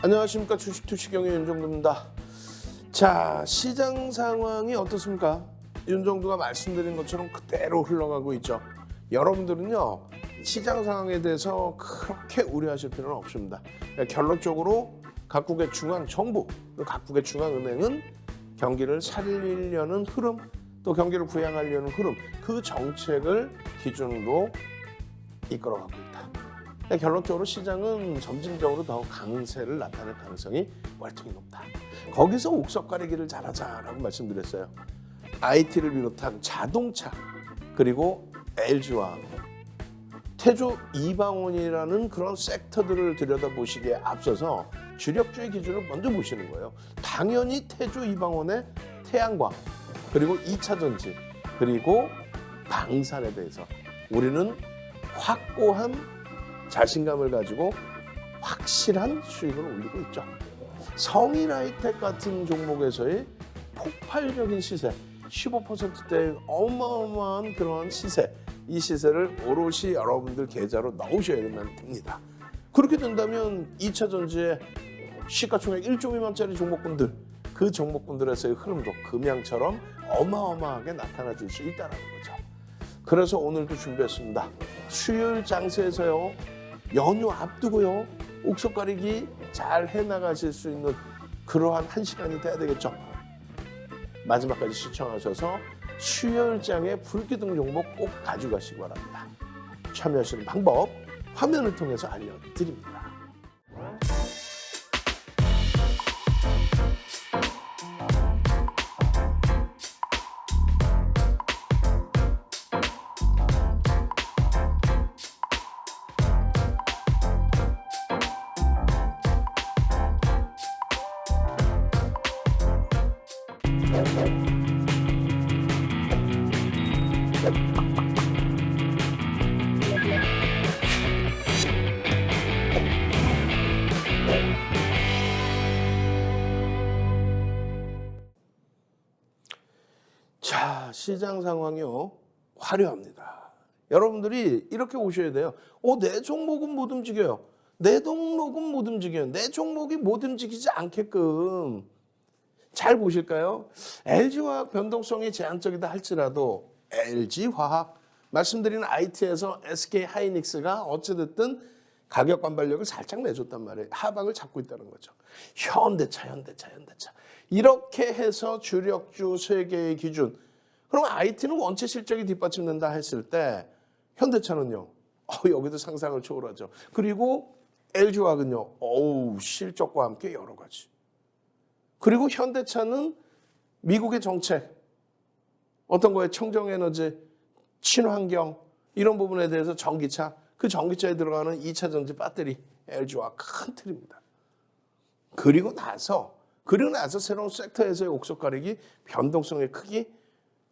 안녕하십니까. 주식투시경의 윤정두입니다. 자, 시장 상황이 어떻습니까? 윤정두가 말씀드린 것처럼 그대로 흘러가고 있죠. 여러분들은요, 시장 상황에 대해서 그렇게 우려하실 필요는 없습니다. 결론적으로 각국의 중앙정부, 각국의 중앙은행은 경기를 살리려는 흐름, 또 경기를 부양하려는 흐름, 그 정책을 기준으로 이끌어가고 있다. 결론적으로 시장은 점진적으로 더 강세를 나타낼 가능성이 월등히 높다. 거기서 옥석 가리기를 잘하자라고 말씀드렸어요. IT를 비롯한 자동차, 그리고 LG와 태조 이방원이라는 그런 섹터들을 들여다보시기에 앞서서 주력주의 기준을 먼저 보시는 거예요. 당연히 태조 이방원의 태양광, 그리고 2차전지, 그리고 방산에 대해서 우리는 확고한 자신감을 가지고 확실한 수익을 올리고 있죠. 성인하이텍 같은 종목에서의 폭발적인 시세, 15%대의 어마어마한 그런 시세, 이 시세를 오롯이 여러분들 계좌로 넣으셔야만 됩니다. 그렇게 된다면 2차전지의 시가총액 1조 미만짜리 종목군들, 그 종목군들에서의 흐름도 금양처럼 어마어마하게 나타나질 수 있다는 거죠. 그래서 오늘도 준비했습니다. 수요일 장세에서요, 연휴 앞두고요, 옥석 가리기 잘 해나가실 수 있는 그러한 한 시간이 돼야 되겠죠. 마지막까지 시청하셔서 수요일장의 불기둥 종목 꼭 가져가시기 바랍니다. 참여하시는 방법 화면을 통해서 알려드립니다. 자, 시장 상황이요, 화려합니다. 여러분들이 이렇게 오셔야 돼요. 내 종목은 못 움직여요. 내 종목은 못 움직여요. 내 종목이 못 움직이지 않게끔 잘 보실까요? LG화학 변동성이 제한적이다 할지라도 LG화학, 말씀드린 IT에서 SK하이닉스가 어찌됐든 가격 반발력을 살짝 내줬단 말이에요. 하방을 잡고 있다는 거죠. 현대차. 이렇게 해서 주력주 3개의 기준. 그럼 IT는 원체 실적이 뒷받침된다 했을 때 현대차는요, 여기도 상상을 초월하죠. 그리고 LG화학은요, 실적과 함께 여러 가지. 그리고 현대차는 미국의 정책, 어떤 거에 청정에너지, 친환경, 이런 부분에 대해서 전기차, 그 전기차에 들어가는 2차전지 배터리, LG화학 큰 틀입니다. 그리고 나서 새로운 섹터에서의 옥석 가리기, 변동성의 크기,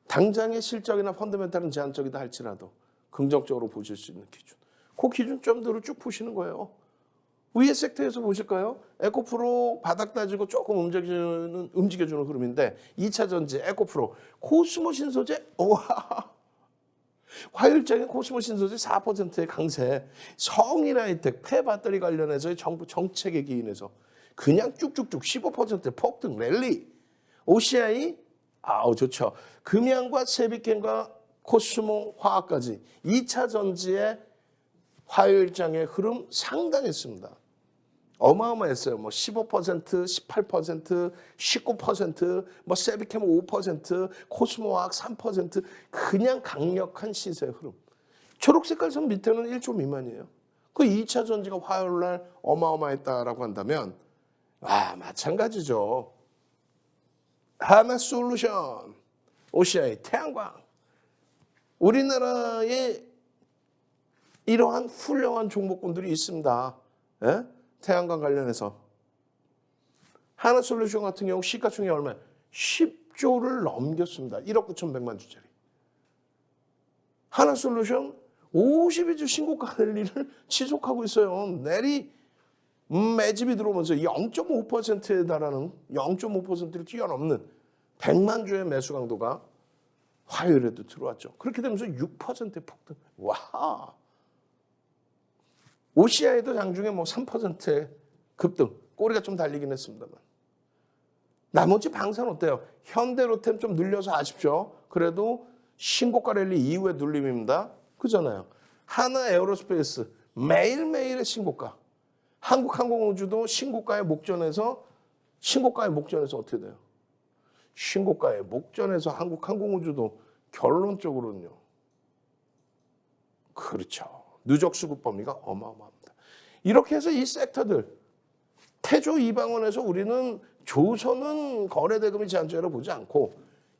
당장의 실적이나 펀더멘탈은 제한적이다 할지라도 긍정적으로 보실 수 있는 기준. 그 기준점들을 쭉 보시는 거예요. 위의 섹터에서 보실까요? 에코프로 바닥 다지고 조금 움직여주는 흐름인데 2차전지 에코프로, 코스모 신소재, 화요일장에 코스모 신소재 4%의 강세, 성인하이텍 폐배터리 관련해서의 정부 정책에 기인해서 그냥 쭉쭉쭉 15%의 폭등 랠리, OCI 좋죠. 금양과 세비캔과 코스모 화학까지 2차전지의 화요일장의 흐름 상당했습니다. 어마어마했어요. 15%, 18%, 19%, 세비캠 5%, 코스모화학 3%, 그냥 강력한 시세 흐름. 초록색깔 선 밑에는 1조 미만이에요. 그 2차 전지가 화요일 날 어마어마했다라고 한다면 마찬가지죠. 하나솔루션, OCI, 태양광. 우리나라에 이러한 훌륭한 종목군들이 있습니다. 예? 태양광 관련해서. 하나솔루션 같은 경우 시가총액이 얼마예요? 10조를 넘겼습니다. 1억 9,100만 주짜리. 하나솔루션 52주 신고가 랠리를 지속하고 있어요. 내리 매집이 들어오면서 0.5%에 달하는 0.5%를 뛰어넘는 100만 주의 매수 강도가 화요일에도 들어왔죠. 그렇게 되면서 6%의 폭등. 와. OCI도 장중에 3%의 급등. 꼬리가 좀 달리긴 했습니다만. 나머지 방산 어때요? 현대로템 좀 늘려서 아십시오. 그래도 신고가 랠리 이후의 눌림입니다. 그잖아요. 하나 에어로스페이스 매일매일의 신고가. 한국항공우주도 신고가의 목전에서 어떻게 돼요? 신고가의 목전에서 한국항공우주도 결론적으로는요. 그렇죠. 누적 수급 범위가 어마어마합니다. 이렇게 해서 이 섹터들 태조 이방원에서 우리는 조선은 거래대금이 제한적으로 보지 않고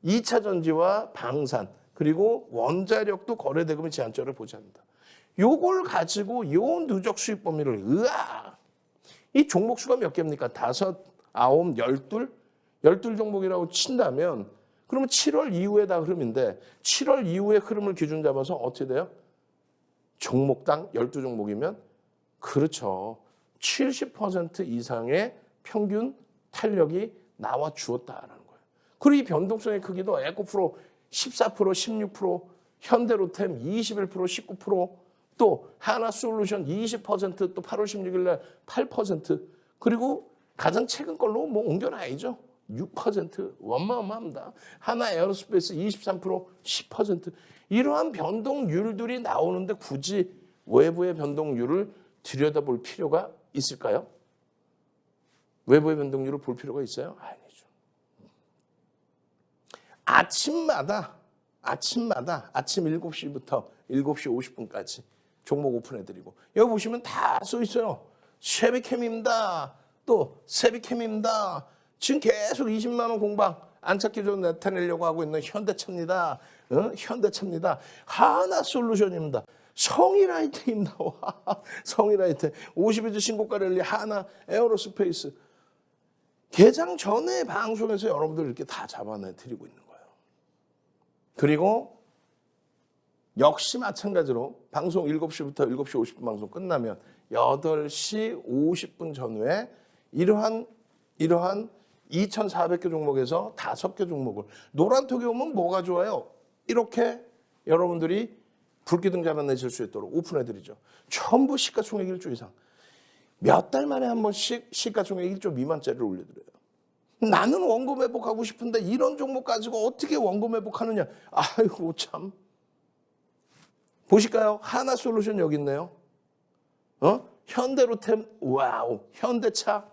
2차 전지와 방산 그리고 원자력도 거래대금이 제한적으로 보지 않는다. 요걸 가지고 요 누적 수익 범위를 이 종목 수가 몇 개입니까? 5, 9, 12 종목이라고 친다면 그러면 7월 이후에 다 흐름인데 7월 이후의 흐름을 기준 잡아서 어떻게 돼요? 종목당 12종목이면 그렇죠. 70% 이상의 평균 탄력이 나와 주었다라는 거예요. 그리고 이 변동성의 크기도 에코프로 14%, 16%, 현대로템 21%, 19%, 또 하나솔루션 20%, 또 8월 16일 날 8%, 그리고 가장 최근 걸로 뭐 옮겨놔야죠. 6% 어마어마합니다. 하나 에어로스페이스 23%, 10%. 이러한 변동률들이 나오는데 굳이 외부의 변동률을 들여다볼 필요가 있을까요? 외부의 변동률을 볼 필요가 있어요? 아니죠. 아침마다 아침 7시부터 7시 50분까지 종목 오픈해드리고 여기 보시면 다 써 있어요. 쉐비캠입니다. 또 세비캠입니다. 지금 계속 20만 원 공방 안착 기준 나타내려고 하고 있는 현대차입니다. 현대차입니다. 하나솔루션입니다. 성일아이텍입니다. 성일아이텍 52주 신고가 랠리 하나 에어로스페이스 개장 전에 방송에서 여러분들 이렇게 다 잡아내드리고 있는 거예요. 그리고 역시 마찬가지로 방송 7시부터 7시 50분 방송 끝나면 8시 50분 전후에 이러한 2,400개 종목에서 5개 종목을 노란톡에 오면 뭐가 좋아요? 이렇게 여러분들이 불기둥 잡아내실 수 있도록 오픈해드리죠. 전부 시가총액 1조 이상. 몇 달 만에 한 번씩 시가총액 1조 미만짜리를 올려드려요. 나는 원금 회복하고 싶은데 이런 종목 가지고 어떻게 원금 회복하느냐. 아이고 참. 보실까요? 하나솔루션 여기 있네요. 현대로템, 와우, 현대차.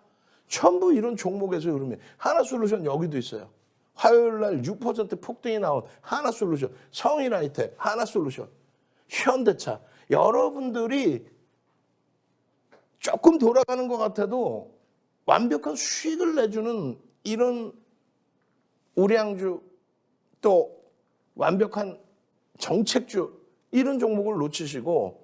전부 이런 종목에서 흐름이. 하나솔루션 여기도 있어요. 화요일 날 6% 폭등이 나온 하나솔루션, 성일아이텍, 하나솔루션, 현대차. 여러분들이 조금 돌아가는 것 같아도 완벽한 수익을 내주는 이런 우량주 또 완벽한 정책주 이런 종목을 놓치시고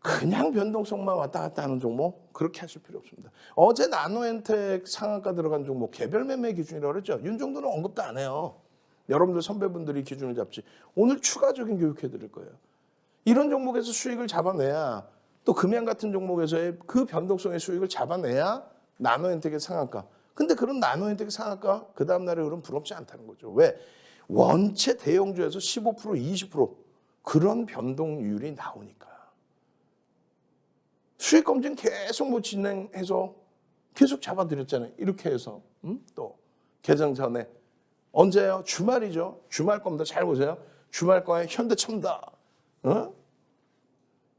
그냥 변동성만 왔다 갔다 하는 종목 그렇게 하실 필요 없습니다. 어제 나노엔텍 상한가 들어간 종목 개별 매매 기준이라고 그랬죠. 윤 정도는 언급도 안 해요. 여러분들 선배분들이 기준을 잡지. 오늘 추가적인 교육해 드릴 거예요. 이런 종목에서 수익을 잡아내야 또 금양 같은 종목에서의 그 변동성의 수익을 잡아내야 나노엔텍의 상한가. 근데 그런 나노엔텍의 상한가 그 다음 날에 흐름 부럽지 않다는 거죠. 왜? 원체 대형주에서 15%, 20% 그런 변동률이 나오니까. 수익 검증 계속 뭐 진행해서 계속 잡아드렸잖아요. 이렇게 해서 또 개장 전에 언제요? 주말이죠. 주말 겁니다. 잘 보세요. 주말 거에 현대차입니다.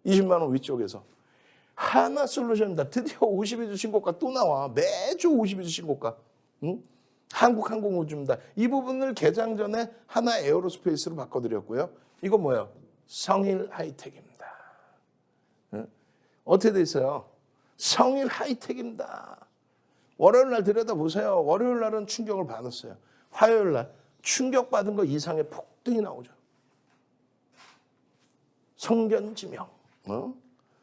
20만 원 위쪽에서 하나솔루션입니다. 드디어 52주 신고가 또 나와. 매주 52주 신고가. 한국항공우주입니다. 이 부분을 개장 전에 하나 에어로스페이스로 바꿔드렸고요. 이거 뭐예요? 성일하이텍입니다. 어떻게 돼 있어요? 성일하이텍입니다. 월요일 날 들여다보세요. 월요일 날은 충격을 받았어요. 화요일 날 충격받은 거 이상의 폭등이 나오죠. 성견지명,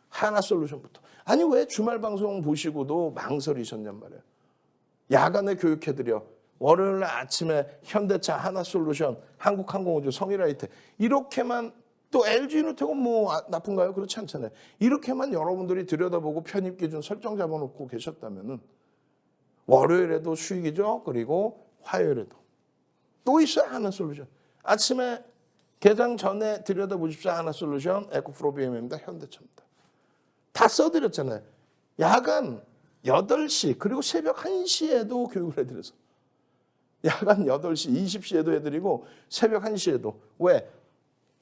하나솔루션부터. 아니 왜 주말 방송 보시고도 망설이셨냔 말이에요. 야간에 교육해드려. 월요일 날 아침에 현대차, 하나솔루션, 한국항공우주, 성일아이텍 이렇게만 또 LG이노텍은 뭐 나쁜가요? 그렇지 않잖아요. 이렇게만 여러분들이 들여다보고 편입기준 설정 잡아놓고 계셨다면은 월요일에도 수익이죠. 그리고 화요일에도 또 있어요. 하나솔루션. 아침에 개장 전에 들여다보십시오. 하나솔루션, 에코프로 BM입니다. 현대차입니다. 다 써드렸잖아요. 야간 8시 그리고 새벽 1시에도 교육을 해드려서 야간 8시, 20시에도 해드리고 새벽 1시에도. 왜?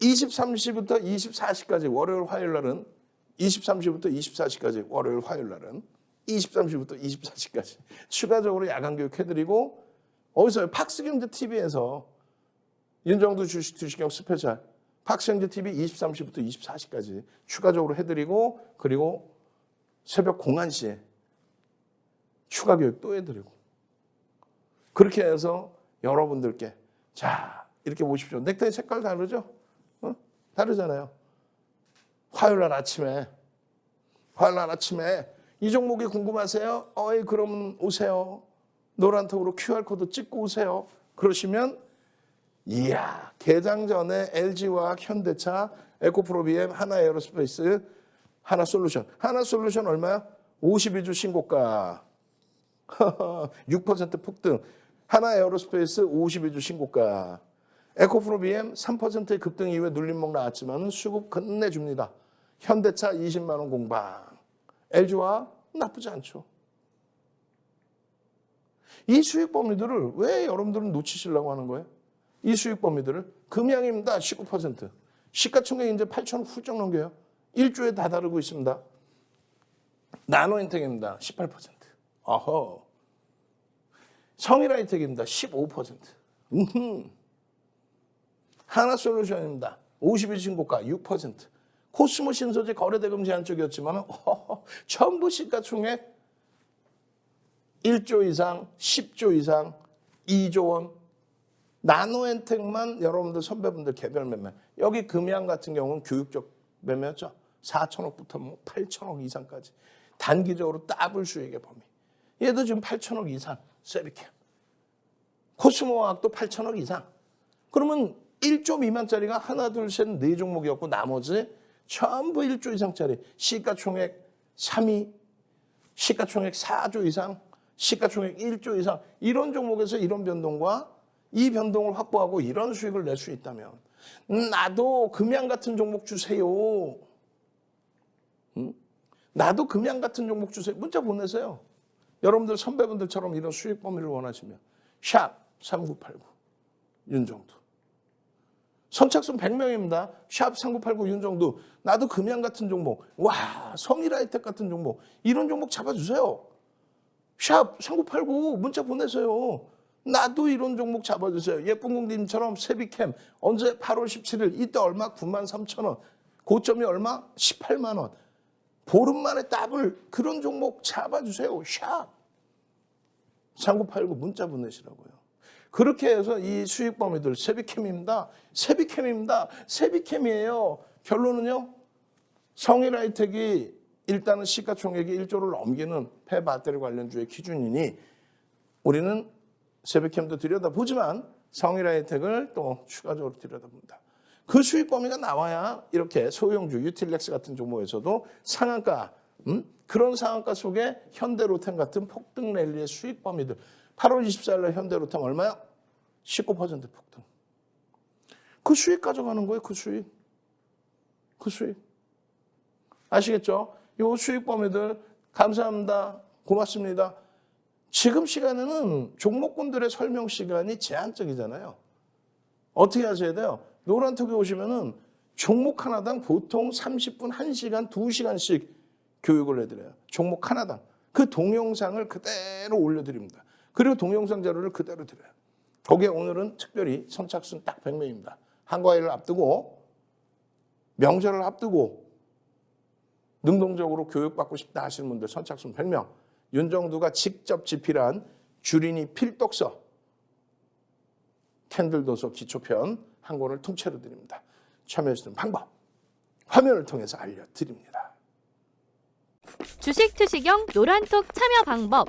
23시부터 24시까지 월요일 화요일 날은 23시부터 24시까지 월요일 화요일 날은 23시부터 24시까지 추가적으로 야간 교육 해드리고 어디서요? 팍스경제TV에서 윤정두 주식투시경 스페셜 팍스경제TV 23시부터 24시까지 추가적으로 해드리고 그리고 새벽 01시에 추가 교육 또 해드리고 그렇게 해서 여러분들께 자 이렇게 보십시오. 넥타이 색깔 다르죠? 다르잖아요. 화요일 날 아침에 이 종목이 궁금하세요? 그럼 오세요. 노란톡으로 QR코드 찍고 오세요. 그러시면 이야 개장 전에 LG화학, 현대차, 에코프로비엠, 하나에어로스페이스, 하나솔루션 얼마야? 52주 신고가 6% 폭등. 하나에어로스페이스 52주 신고가. 에코프로비엠 3%의 급등 이후에 눌림목 나왔지만 수급 끝내줍니다. 현대차 20만 원 공방. LG화학 나쁘지 않죠. 이 수익 범위들을 왜 여러분들은 놓치시려고 하는 거예요? 이 수익 범위들을 금양입니다. 19%. 시가총액 이제 8천억 훌쩍 넘겨요. 1조에 다다르고 있습니다. 나노엔텍입니다. 18%. 어허. 성일하이텍입니다. 15%. 하나솔루션입니다. 50일 신고가 6%. 코스모 신소재 거래대금 제한 쪽이었지만 전부 시가총액 1조 이상, 10조 이상, 2조 원. 나노엔텍만 여러분들 선배분들 개별 매매. 여기 금양 같은 경우는 교육적 매매였죠. 4천억부터 뭐 8천억 이상까지. 단기적으로 더블 수익의 범위. 얘도 지금 8천억 이상. 세비캠. 코스모화학도 8천억 이상. 그러면 1조 미만짜리가 하나, 둘, 셋, 4종목이었고 나머지 전부 1조 이상짜리. 시가총액 3위, 시가총액 4조 이상, 시가총액 1조 이상. 이런 종목에서 이런 변동과 이 변동을 확보하고 이런 수익을 낼 수 있다면 나도 금양 같은 종목 주세요. 나도 금양 같은 종목 주세요. 문자 보내세요. 여러분들 선배분들처럼 이런 수익 범위를 원하시면 샵 3989 윤정두. 선착순 100명입니다. 샵 3989 윤정두. 나도 금양 같은 종목. 와 성일하이텍 같은 종목. 이런 종목 잡아주세요. 샵 3989 문자 보내세요. 나도 이런 종목 잡아주세요. 예쁜 공님처럼 세비캠 언제 8월 17일 이때 얼마? 93,000원. 고점이 얼마? 18만 원. 보름 만에 더블 그런 종목 잡아주세요. 샵 3989 문자 보내시라고요. 그렇게 해서 이 수익 범위들 세비캠입니다. 세비캠이에요. 결론은요. 성일하이텍이 일단은 시가총액이 1조를 넘기는 폐배터리 관련주의 기준이니 우리는 세비캠도 들여다보지만 성일하이텍을 또 추가적으로 들여다본다. 그 수익 범위가 나와야 이렇게 소형주 유틸렉스 같은 종목에서도 상한가 그런 상한가 속에 현대로템 같은 폭등 랠리의 수익 범위들 8월 24일 날 현대로템 얼마야? 19% 폭등. 그 수익 가져가는 거예요. 그 수익. 아시겠죠? 이 수익 범위들 감사합니다. 고맙습니다. 지금 시간에는 종목군들의 설명 시간이 제한적이잖아요. 어떻게 하셔야 돼요? 노란톡에 오시면은 종목 하나당 보통 30분, 1시간, 2시간씩 교육을 해드려요. 종목 하나당. 그 동영상을 그대로 올려드립니다. 그리고 동영상 자료를 그대로 드려요. 거기에 오늘은 특별히 선착순 딱 100명입니다. 한가위를 앞두고 명절을 앞두고 능동적으로 교육받고 싶다 하시는 분들 선착순 100명. 윤정두가 직접 집필한 주린이 필독서 캔들 도서 기초편 한 권을 통째로 드립니다. 참여하시는 방법 화면을 통해서 알려드립니다. 주식 투시경 노란톡 참여 방법.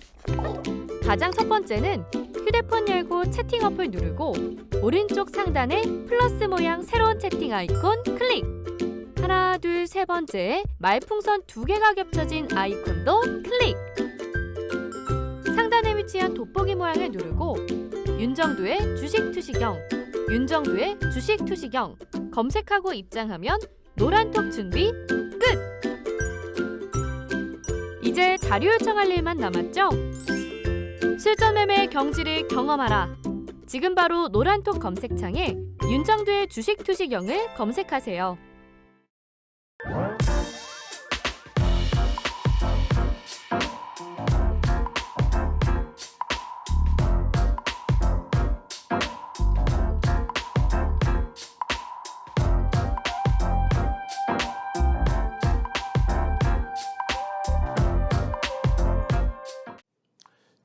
가장 첫 번째는 휴대폰 열고 채팅 어플 누르고 오른쪽 상단에 플러스 모양 새로운 채팅 아이콘 클릭. 하나, 둘, 세 번째 말풍선 2개가 겹쳐진 아이콘도 클릭. 상단에 위치한 돋보기 모양을 누르고 윤정두의 주식 투시경, 윤정두의 주식 투시경 검색하고 입장하면 노란톡 준비 끝! 이제 자료 요청할 일만 남았죠? 실전 매매의 경지를 경험하라. 지금 바로 노란톡 검색창에 윤정두의 주식 투시경을 검색하세요.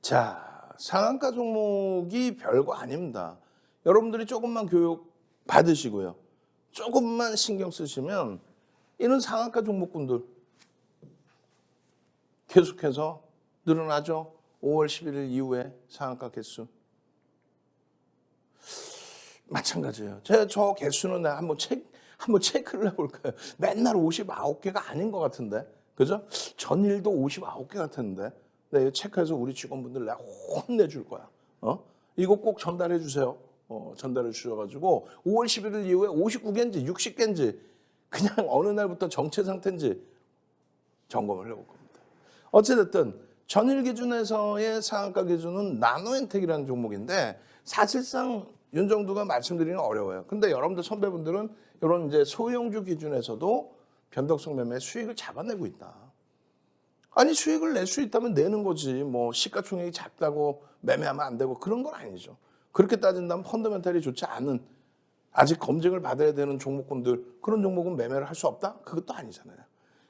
자, 상한가 종목이 별거 아닙니다. 여러분들이 조금만 교육 받으시고요. 조금만 신경 쓰시면 이런 상한가 종목군들 계속해서 늘어나죠. 5월 11일 이후에 상한가 개수. 마찬가지예요. 제가 저 개수는 내가 한번 체크를 해볼까요? 맨날 59개가 아닌 것 같은데. 그죠? 전일도 59개 같았는데. 네, 체크해서 우리 직원분들 내가 혼내줄 거야. 이거 꼭 전달해 주세요. 전달해 주셔가지고 5월 11일 이후에 59개인지 60개인지 그냥 어느 날부터 정체 상태인지 점검을 해볼 겁니다. 어찌됐든 전일 기준에서의 상한가 기준은 나노엔텍이라는 종목인데 사실상 윤정두가 말씀드리기는 어려워요. 근데 여러분들 선배분들은 이런 이제 소형주 기준에서도 변동성 매매 수익을 잡아내고 있다. 아니 수익을 낼 수 있다면 내는 거지. 뭐 시가총액이 작다고 매매하면 안 되고 그런 건 아니죠. 그렇게 따진다면 펀더멘탈이 좋지 않은 아직 검증을 받아야 되는 종목군들 그런 종목은 매매를 할 수 없다? 그것도 아니잖아요.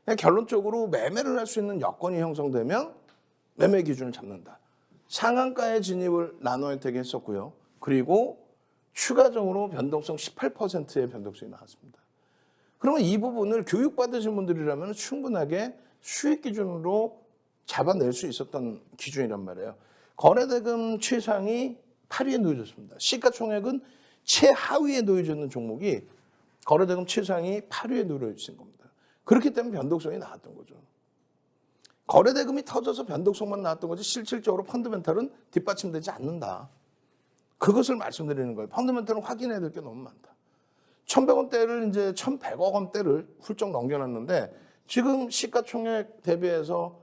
그냥 결론적으로 매매를 할 수 있는 여건이 형성되면 매매 기준을 잡는다. 상한가에 진입을 나노엔텍이 했었고요. 그리고 추가적으로 변동성 18%의 변동성이 나왔습니다. 그러면 이 부분을 교육받으신 분들이라면 충분하게 수익 기준으로 잡아낼 수 있었던 기준이란 말이에요. 거래대금 최상위 8위에 놓여졌습니다. 시가총액은 최하위에 놓여졌는 종목이 거래대금 최상위 8위에 놓여진 겁니다. 그렇기 때문에 변동성이 나왔던 거죠. 거래대금이 터져서 변동성만 나왔던 거지 실질적으로 펀더멘탈은 뒷받침되지 않는다. 그것을 말씀드리는 거예요. 펀더멘탈은 확인해야 될 게 너무 많다. 1,100원대를 이제 1,100억 원대를 훌쩍 넘겨놨는데 지금 시가총액 대비해서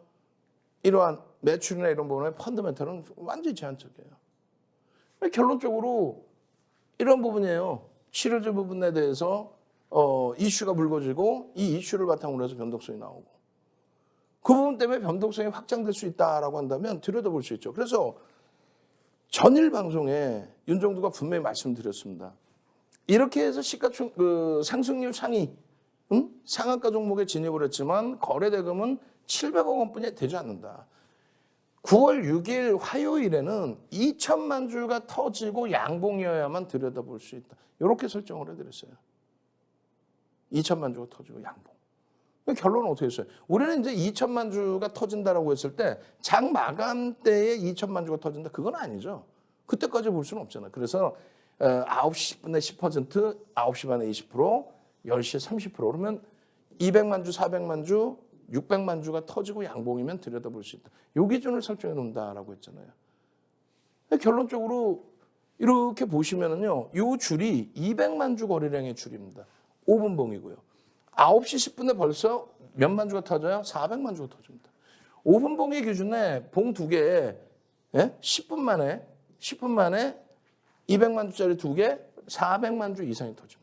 이러한 매출이나 이런 부분에 펀더멘탈은 완전히 제한적이에요. 결론적으로 이런 부분이에요. 실효주 부분에 대해서 이슈가 불거지고 이 이슈를 바탕으로 해서 변동성이 나오고 그 부분 때문에 변동성이 확장될 수 있다라고 한다면 들여다볼 수 있죠. 그래서 전일 방송에 윤정두가 분명히 말씀드렸습니다. 이렇게 해서 상승률 상위 상한가 종목에 진입을 했지만 거래대금은 700억 원뿐이 되지 않는다. 9월 6일 화요일에는 2천만 주가 터지고 양봉이어야만 들여다볼 수 있다. 이렇게 설정을 해드렸어요. 2천만 주가 터지고 양봉. 결론은 어떻게 했어요? 우리는 이제 2천만 주가 터진다라고 했을 때 장 마감 때에 2천만 주가 터진다. 그건 아니죠. 그때까지 볼 수는 없잖아요. 그래서 9시 10분에 10%, 9시 반에 20%, 10시에 30% 그러면 200만 주, 400만 주, 600만 주가 터지고 양봉이면 들여다볼 수 있다. 요 기준을 설정해 놓는다라고 했잖아요. 결론적으로 이렇게 보시면은요. 요 줄이 200만 주 거래량의 줄입니다. 5분봉이고요. 9시 10분에 벌써 몇만 주가 터져요? 400만 주가 터집니다. 5분봉의 기준에 봉 2개에 10분 만에 200만 주짜리 2개, 400만 주 이상이 터집니다.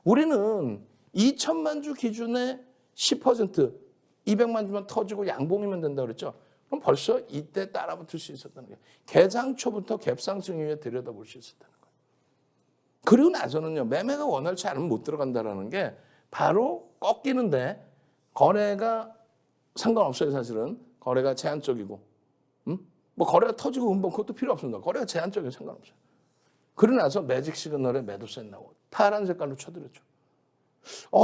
우리는 2천만 주 기준에 10%, 200만 주만 터지고 양봉이면 된다고 그랬죠. 그럼 벌써 이때 따라붙을 수 있었다는 거예요. 개장 초부터 갭상승 이후에 들여다볼 수 있었다는 거예요. 그리고 나서는요. 매매가 원활치 않으면 못 들어간다는 게 바로 꺾이는데 거래가 상관없어요. 사실은 거래가 제한적이고 뭐 거래가 터지고 음봉 그것도 필요 없습니다. 거래가 제한적이고 상관없어요. 그러고 나서 매직 시그널에 매도세 나오고 파란 색깔로 쳐드렸죠.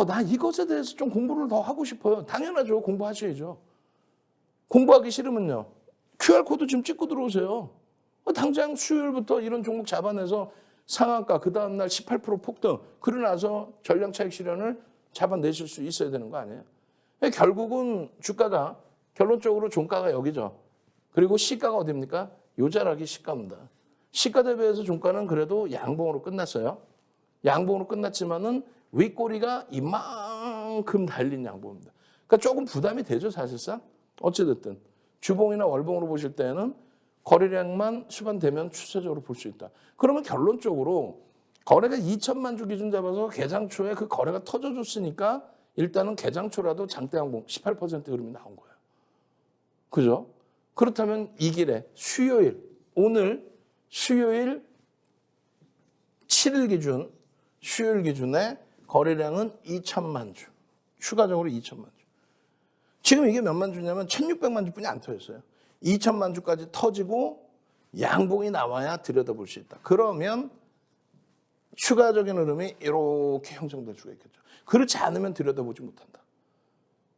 나 이것에 대해서 좀 공부를 더 하고 싶어요. 당연하죠. 공부하셔야죠. 공부하기 싫으면요. QR코드 지금 찍고 들어오세요. 당장 수요일부터 이런 종목 잡아내서 상한가 그 다음날 18% 폭등 그러고 나서 전량차익 실현을 잡아내실 수 있어야 되는 거 아니에요. 결국은 주가가 결론적으로 종가가 여기죠. 그리고 시가가 어디입니까? 요 자락이 시가입니다. 시가 대비해서 종가는 그래도 양봉으로 끝났어요. 양봉으로 끝났지만은 윗꼬리가 이만큼 달린 양봉입니다. 그러니까 조금 부담이 되죠, 사실상. 어찌됐든 주봉이나 월봉으로 보실 때는 거래량만 수반되면 추세적으로 볼 수 있다. 그러면 결론적으로 거래가 2천만 주 기준 잡아서 개장 초에 그 거래가 터져줬으니까 일단은 개장 초라도 장대 항봉 18% 흐름이 나온 거예요. 그죠? 그렇다면 이 길에 수요일, 오늘 수요일 7일 기준, 수요일 기준에 거래량은 2천만 주. 추가적으로 2천만 주. 지금 이게 몇만 주냐면 1600만 주뿐이 안 터졌어요. 2천만 주까지 터지고 양봉이 나와야 들여다볼 수 있다. 그러면 추가적인 흐름이 이렇게 형성될 수가 있겠죠. 그렇지 않으면 들여다보지 못한다.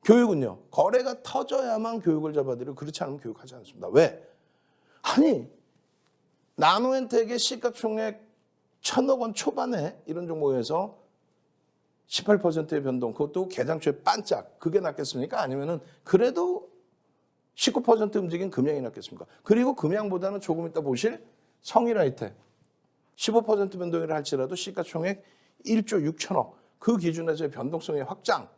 교육은요. 거래가 터져야만 교육을 잡아들이고 그렇지 않으면 교육하지 않습니다. 왜? 아니 나노엔텍의 시가총액 1,000억 원 초반에 이런 종목에서 18%의 변동, 그것도 개장초에 반짝, 그게 낫겠습니까? 아니면은 그래도 19% 움직인 금양이 낫겠습니까? 그리고 금양보다는 조금 이따 보실 성일하이텍 15% 변동이라 할지라도 시가총액 1조 6천억, 그 기준에서의 변동성의 확장,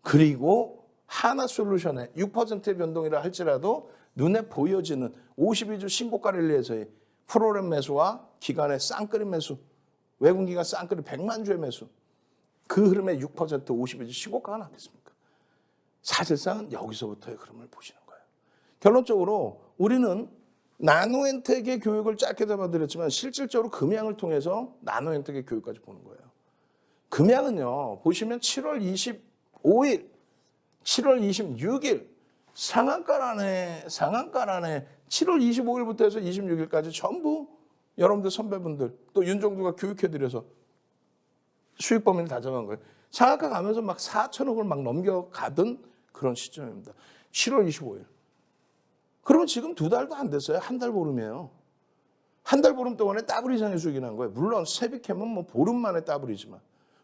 그리고 하나솔루션의 6%의 변동이라 할지라도 눈에 보여지는 52주 신고가 랠리에서의 프로그램 매수와 기간의 쌍끌이 매수, 외국 기관 쌍끌이 100만 주의 매수, 그 흐름의 6% 52주 신고가가 나겠습니까? 사실상은 여기서부터의 흐름을 보시는 거예요. 결론적으로 우리는 나노엔텍의 교육을 짧게 잡아드렸지만 실질적으로 금양을 통해서 나노엔텍의 교육까지 보는 거예요. 금양은요, 보시면 7월 25일, 7월 26일 상한가란에 7월 25일부터 해서 26일까지 전부 여러분들 선배분들 또 윤종두가 교육해드려서 수익 범위를 다 잡은 거예요. 상한가 가면서 막 4천억을 막 넘겨가던 그런 시점입니다. 7월 25일. 그러면 지금 2달도 안 됐어요. 한 달 보름이에요. 한 달 보름 동안에 더블 이상의 수익이 난 거예요. 물론 세비캠은 뭐 보름 만에 더블이지만.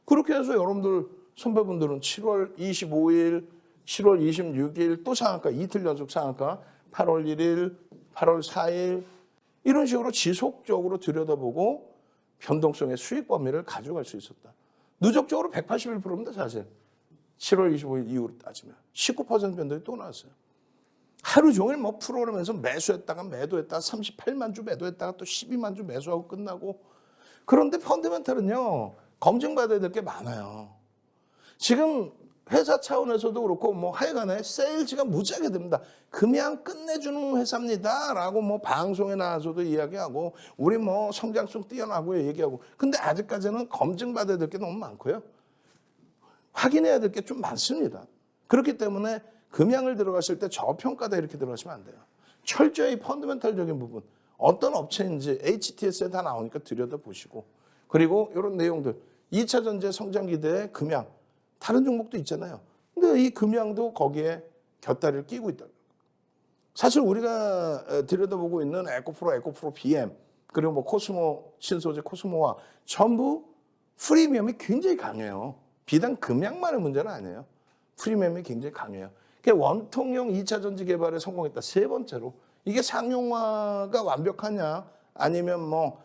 그렇게 해서 여러분들 선배분들은 7월 25일, 7월 26일 또 상한가, 이틀 연속 상한가, 8월 1일, 8월 4일 이런 식으로 지속적으로 들여다보고 변동성의 수익 범위를 가져갈 수 있었다. 누적적으로 181%입니다, 사실. 7월 25일 이후로 따지면. 19% 변동이 또 나왔어요. 하루 종일 뭐 프로그램에서 매수했다가 매도했다가 38만 주 매도했다가 또 12만 주 매수하고 끝나고. 그런데 펀더멘탈은요, 검증받아야 될 게 많아요. 지금 회사 차원에서도 그렇고 뭐 하여간에 세일즈가 무지하게 됩니다. 그냥 끝내주는 회사입니다 라고 뭐 방송에 나와서도 이야기하고 우리 뭐 성장성 뛰어나고 얘기하고, 근데 아직까지는 검증받아야 될 게 너무 많고요. 확인해야 될 게 좀 많습니다. 그렇기 때문에 금양을 들어가실 때 저평가다 이렇게 들어가시면 안 돼요. 철저히 펀더멘탈적인 부분, 어떤 업체인지 HTS에 다 나오니까 들여다보시고, 그리고 이런 내용들 2차 전지 성장 기대의 금양, 다른 종목도 있잖아요. 근데 이 금양도 거기에 곁다리를 끼고 있다. 사실 우리가 들여다보고 있는 에코프로 BM, 그리고 뭐 코스모, 신소재 코스모와 전부 프리미엄이 굉장히 강해요. 비단 금양만의 문제는 아니에요. 프리미엄이 굉장히 강해요. 원통형 2차 전지 개발에 성공했다. 세 번째로 이게 상용화가 완벽하냐, 아니면 뭐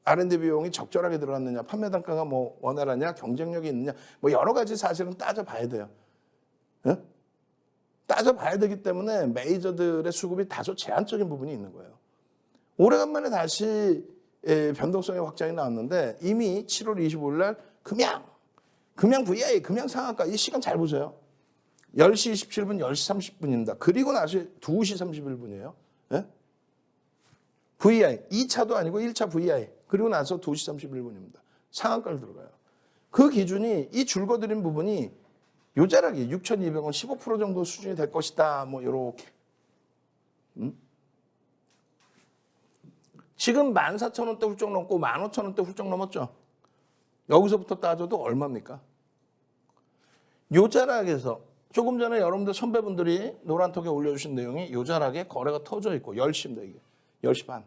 R&D 비용이 적절하게 들어갔느냐, 판매 단가가 뭐 원활하냐, 경쟁력이 있느냐, 뭐 여러 가지 사실은 따져봐야 돼요. 네? 따져봐야 되기 때문에 메이저들의 수급이 다소 제한적인 부분이 있는 거예요. 오래간만에 다시 변동성의 확장이 나왔는데 이미 7월 25일 날 금양 VI, 금양 상한가, 이 시간 잘 보세요. 10시 27분, 10시 30분입니다. 그리고 나서 2시 31분이에요. 네? VI, 2차도 아니고 1차 VI, 그리고 나서 2시 31분입니다. 상한가를 들어가요. 그 기준이, 이 줄거드린 부분이 요자락이 6,200원 15% 정도 수준이 될 것이다. 뭐 요렇게. 지금 14,000원대 훌쩍 넘고 15,000원대 훌쩍 넘었죠. 여기서부터 따져도 얼마입니까? 요자락에서 조금 전에 여러분들 선배분들이 노란톡에 올려주신 내용이 요자락에 거래가 터져 있고 10시입니다. 이게 10시 반.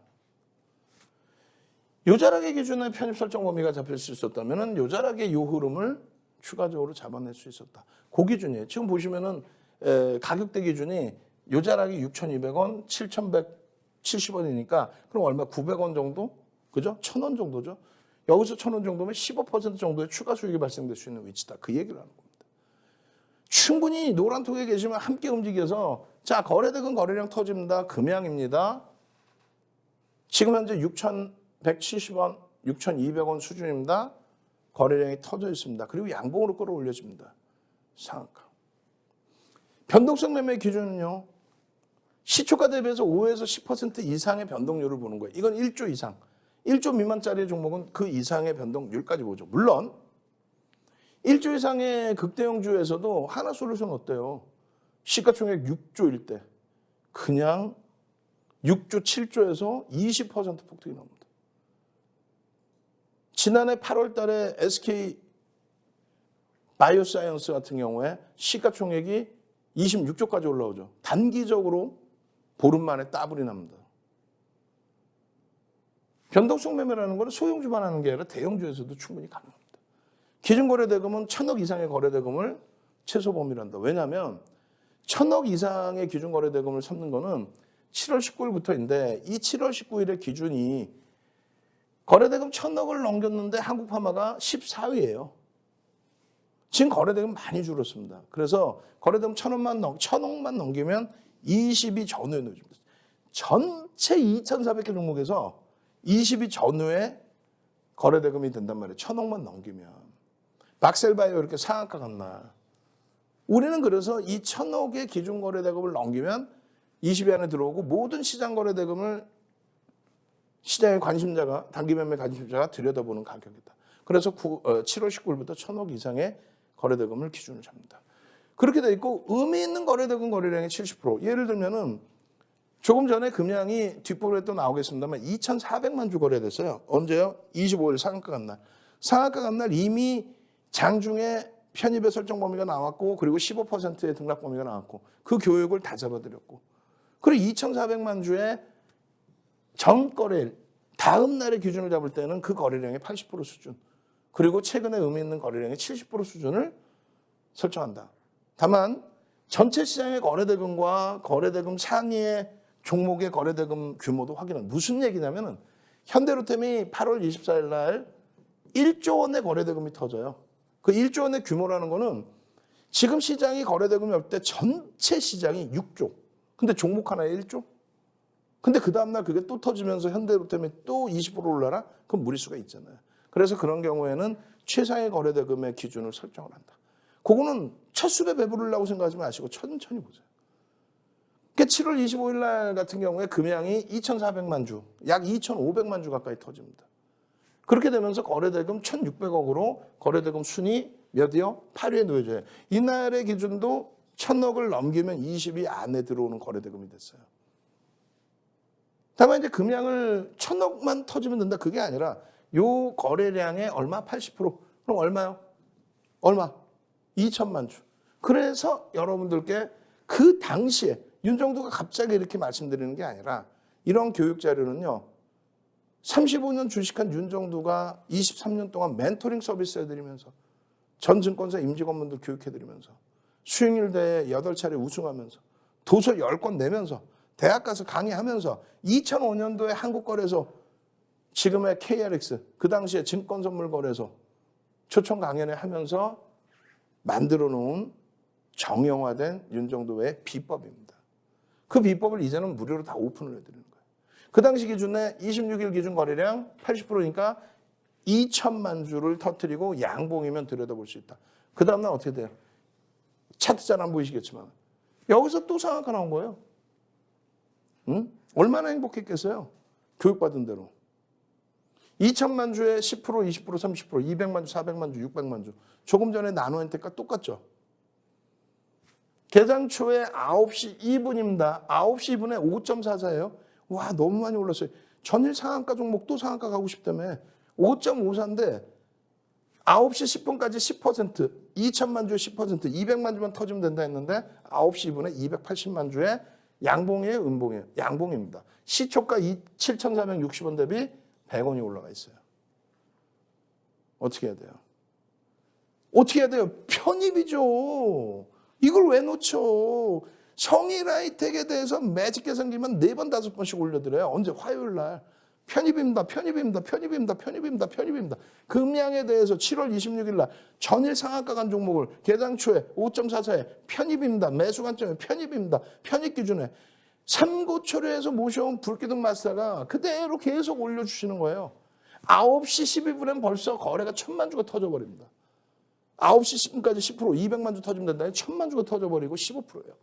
요자락의 기준에 편입 설정 범위가 잡힐 수 있었다면 요자락의 요 흐름을 추가적으로 잡아낼 수 있었다. 그 기준이에요. 지금 보시면은 가격대 기준이 요자락이 6,200원, 7,170원이니까 그럼 얼마? 900원 정도? 그죠? 1,000원 정도죠. 여기서 1,000원 정도면 15% 정도의 추가 수익이 발생될 수 있는 위치다. 그 얘기를 하는 겁니다. 충분히 노란톡에 계시면 함께 움직여서 자, 거래대금 거래량 터집니다. 금양입니다. 지금 현재 6,170원, 6,200원 수준입니다. 거래량이 터져 있습니다. 그리고 양봉으로 끌어올려집니다. 상한가. 변동성 매매 기준은요. 시초가 대비해서 5에서 10% 이상의 변동률을 보는 거예요. 이건 1조 이상. 1조 미만짜리의 종목은 그 이상의 변동률까지 보죠. 물론 1조 이상의 극대형주에서도 하나솔루션 어때요? 시가총액 6조일 때 그냥 6조, 7조에서 20% 폭등이 나옵니다. 지난해 8월 달에 SK 바이오사이언스 같은 경우에 시가총액이 26조까지 올라오죠. 단기적으로 보름 만에 따블이 납니다. 변동성 매매라는 것은 소형주만 하는 게 아니라 대형주에서도 충분히 가능합니다. 기준거래대금은 1,000억 이상의 거래대금을 최소 범위로 한다. 왜냐하면 1,000억 이상의 기준거래대금을 삼는 거는 7월 19일부터인데 이 7월 19일의 기준이 거래대금 1,000억을 넘겼는데 한국파마가 14위예요. 지금 거래대금 많이 줄었습니다. 그래서 거래대금 1,000억만 넘기면 20위 전후에 놓여집니다. 전체 2,400개 종목에서 20위 전후에 거래대금이 된단 말이에요. 1,000억만 넘기면. 박셀바이오 이렇게 상한가 갔나. 우리는 그래서 이 1,000억의 기준거래대금을 넘기면 20위 안에 들어오고 모든 시장거래대금을 시장의 관심자가, 단기매매 관심자가 들여다보는 가격이다. 그래서 7월 19일부터 1,000억 이상의 거래대금을 기준으로 잡니다. 그렇게 돼 있고 의미 있는 거래대금 거래량의 70%. 예를 들면은 조금 전에 금양이 뒷부분에 또 나오겠습니다만 2,400만 주 거래됐어요. 언제요? 25일 상한가 간 날. 상한가 간 날 이미 장중에 편입의 설정 범위가 나왔고 그리고 15%의 등락 범위가 나왔고 그 교육을 다 잡아드렸고 그리고 2,400만 주의 전거래일 다음 날의 기준을 잡을 때는 그 거래량의 80% 수준 그리고 최근에 의미 있는 거래량의 70% 수준을 설정한다. 다만 전체 시장의 거래대금과 거래대금 상위의 종목의 거래대금 규모도 확인한. 무슨 얘기냐면은 현대로템이 8월 24일 날 1조 원의 거래대금이 터져요. 그 1조 원의 규모라는 거는 지금 시장이 거래대금이 없을 때 전체 시장이 6조. 근데 종목 하나에 1조? 근데 그 다음날 그게 또 터지면서 현대로템이 또 20% 올라라? 그럼 무리수가 있잖아요. 그래서 그런 경우에는 최상의 거래대금의 기준을 설정을 한다. 그거는 첫 술에 배부르려고 생각하지 마시고 천천히 보세요. 그러니까 7월 25일 날 같은 경우에 금양이 2,400만 주, 약 2,500만 주 가까이 터집니다. 그렇게 되면서 거래대금 1,600억으로 거래대금 순위 몇이요? 8위에 놓여져요. 이날의 기준도 1,000억을 넘기면 20위 안에 들어오는 거래대금이 됐어요. 다만 이제 금양을 1,000억만 터지면 된다. 그게 아니라 요 거래량의 얼마? 80%. 그럼 얼마요? 얼마? 2천만 주. 그래서 여러분들께 그 당시에 윤정도가 갑자기 이렇게 말씀드리는 게 아니라 이런 교육 자료는요. 35년 주식한 윤정도가 23년 동안 멘토링 서비스 해드리면서 전 증권사 임직원분들 교육해드리면서 수익률 대회 8차례 우승하면서 도서 10권 내면서 대학 가서 강의하면서 2005년도에 한국거래소 지금의 KRX 그 당시에 증권선물거래소 초청 강연회 하면서 만들어 놓은 정형화된 윤정도의 비법입니다. 그 비법을 이제는 무료로 다 오픈을 해드리는 거예요. 그 당시 기준에 26일 기준 거래량 80%니까 2천만 주를 터뜨리고 양봉이면 들여다볼 수 있다. 그 다음날 어떻게 돼요? 차트 잘 안 보이시겠지만 여기서 또 상한가 나온 거예요. 응? 얼마나 행복했겠어요? 교육받은 대로. 2천만 주에 10%, 20%, 30%, 200만 주, 400만 주, 600만 주. 조금 전에 나노엔텍과 똑같죠. 개장 초에 9시 2분입니다. 9시 2분에 5.44예요. 와, 너무 많이 올랐어요. 전일 상한가 종목 또 상한가 가고 싶다며. 5.54인데 9시 10분까지 10%, 2천만 주에 10%, 200만 주만 터지면 된다 했는데 9시 2분에 280만 주에 양봉이에요, 음봉이에요? 양봉입니다. 시초가 7,460원 대비 100원이 올라가 있어요. 어떻게 해야 돼요? 어떻게 해야 돼요? 편입이죠. 이걸 왜 놓쳐? 성일하이텍에 대해서 매직 개선기만 4번, 5번씩 올려드려요. 언제? 화요일 날. 편입입니다. 금양에 대해서 7월 26일 날 전일 상한가 간 종목을 개장 초에 5.44에 편입입니다. 매수 관점에 편입입니다. 편입 기준에 삼고초려해서 모셔온 불기둥 마스터가 그대로 계속 올려주시는 거예요. 9시 12분엔 벌써 거래가 1,000만 주가 터져버립니다. 9시 10분까지 10%, 200만 주 터지면 된다면 1,000만 주가 터져버리고 15%예요.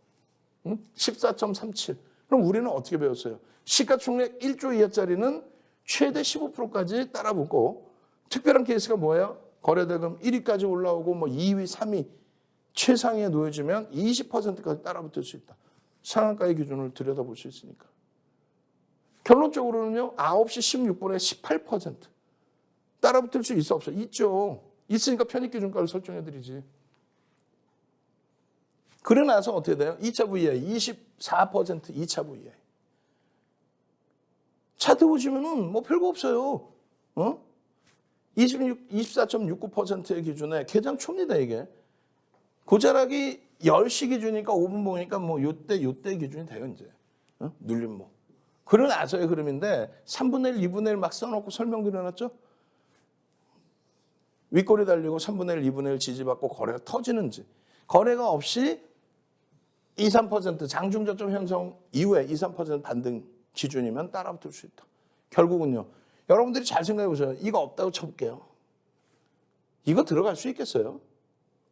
14.37. 그럼 우리는 어떻게 배웠어요? 시가총액 1조 이하짜리는 최대 15%까지 따라붙고 특별한 케이스가 뭐예요? 거래대금 1위까지 올라오고 뭐 2위, 3위 최상위에 놓여지면 20%까지 따라붙을 수 있다. 상한가의 기준을 들여다볼 수 있으니까. 결론적으로는요. 9시 16분에 18%. 따라붙을 수 있어 없어? 있죠. 있으니까 편입기준가를 설정해드리지. 그래 나서 어떻게 돼요? 2차 VI 24% 2차 VI. 차트 보시면은 뭐 별거 없어요. 24.69%의 기준에 개장 초입니다, 이게. 고자락이 10시 기준이니까 5분 보니까 뭐 요때 기준이 돼요, 이제. 눌림목. 그러 나서의 흐름인데 3분의 1, 2분의 1 막 써놓고 설명드려놨죠? 윗골이 달리고 3분의 1, 2분의 1 지지받고 거래가 터지는지. 거래가 없이 2, 3% 장중저점 형성 이후에 2, 3% 반등 기준이면 따라붙을 수 있다. 결국은요. 여러분들이 잘 생각해 보세요. 이거 없다고 쳐볼게요. 이거 들어갈 수 있겠어요?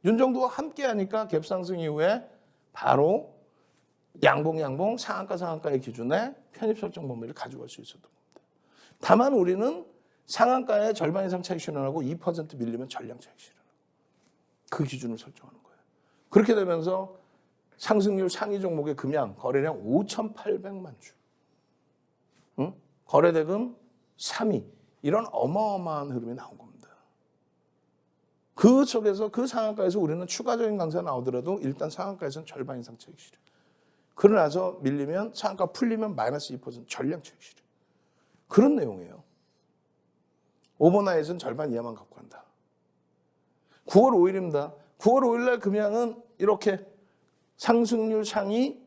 윤정도와 함께 하니까 갭상승 이후에 바로 양봉 상한가의 기준에 편입 설정 범위를 가져갈 수 있었던 겁니다. 다만 우리는 상한가의 절반 이상 차익 실현하고 2% 밀리면 전량 차익 실현하고 그 기준을 설정하는 거예요. 그렇게 되면서 상승률 상위 종목의 금양 거래량 5,800만 주. 거래대금 3위. 이런 어마어마한 흐름이 나온 겁니다. 그 속에서 그 상한가에서 우리는 추가적인 강세가 나오더라도 일단 상한가에서는 절반 이상 차익 실현. 그러나서 밀리면 상한가 풀리면 마이너스 2% 전량 차익 실현. 그런 내용이에요. 오버나잇은 절반 이하만 갖고 간다. 9월 5일입니다. 9월 5일 날 금양은 이렇게 상승률 상위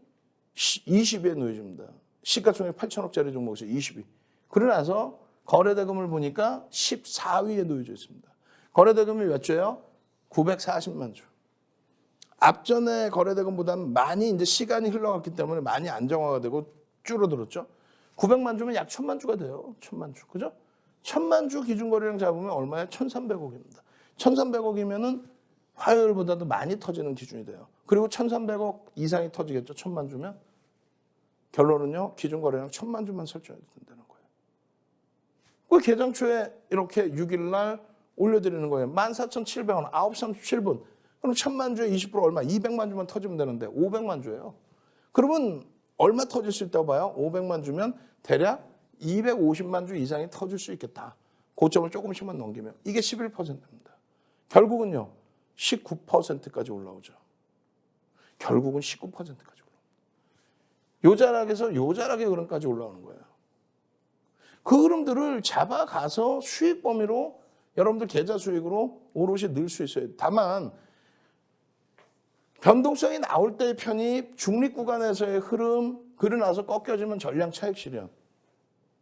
20위에 놓여집니다. 시가총액 8천억짜리 종목에서 20위. 그러나서 거래대금을 보니까 14위에 놓여져 있습니다. 거래대금이 몇 조예요? 940만 주. 앞전에 거래대금보다는 많이 이제 시간이 흘러갔기 때문에 많이 안정화가 되고 줄어들었죠. 900만 주면 약 1,000만 주가 돼요. 1,000만 주. 그죠? 1,000만 주 기준거래량 잡으면 얼마야? 1,300억입니다. 1,300억이면은 화요일보다도 많이 터지는 기준이 돼요. 그리고 1,300억 이상이 터지겠죠. 1,000만 주면. 결론은요. 기준거래량 1,000만 주만 설정해도 된다는 거예요. 그 개장 초에 이렇게 6일 날 올려드리는 거예요. 14,700원, 9시 37분. 그럼 1,000만 주에 20% 얼마? 200만 주만 터지면 되는데 500만 주예요. 그러면 얼마 터질 수 있다고 봐요? 500만 주면 대략 250만 주 이상이 터질 수 있겠다. 고점을 조금씩만 넘기면. 이게 11%입니다. 결국은요. 19%까지 올라오죠. 결국은 19%까지 올라옵니다. 요자락에서 요자락의 흐름까지 올라오는 거예요. 그 흐름들을 잡아가서 수익 범위로 여러분들 계좌 수익으로 오롯이 넣을 수 있어요. 다만 변동성이 나올 때의 편입, 중립 구간에서의 흐름, 그러고 나서 꺾여지면 전량 차익 실현.